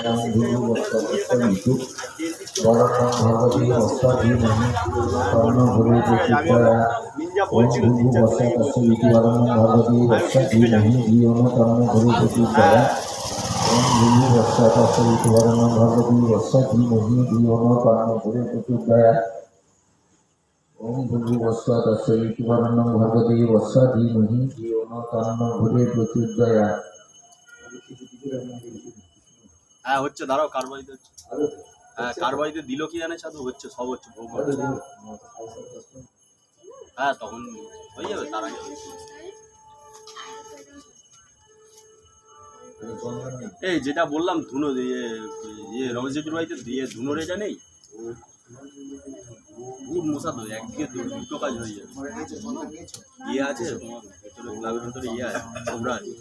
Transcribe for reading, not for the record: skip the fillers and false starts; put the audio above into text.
भूर्भुवस्सु वरदं भगवती वस्ता धीमहि कर्म गुरु प्रचोदया ओम भूर्भुवस्सु तस्य वितुवरदं भगवती वस्ता धीमहि धियो न कर्म गुरु प्रचोदया ओम भूर्भुवस्सु तस्य वितुवरदं भगवती वस्ता धीमहि धियो न कर्म गुरु प्रचोदया ओम भूर्भुवस्सु तस्य वितुवरदं भगवती वस्ता धीमहि धियो न कर्म गुरु प्रचोदया হ্যাঁ হচ্ছে দাঁড়াও কার বাড়িতে হচ্ছে হ্যাঁ কার বাড়িতে দিল কি জানে সাধু হচ্ছে সব হচ্ছে ভোগ হচ্ছে হ্যাঁ তখন হয়ে যাবে তার আগে এই যেটা বললাম ধুনো ইয়ে রমেশ জেঠুর বাড়িতে দিয়ে ধুনো রেজা নেই খুব মশা তো একদিকে দুটো কাজ হয়ে যাবে ইয়ে আছে তোমার ভেতরে ক্লাবের ভেতরে ইয়ে আছে তোমরা আছে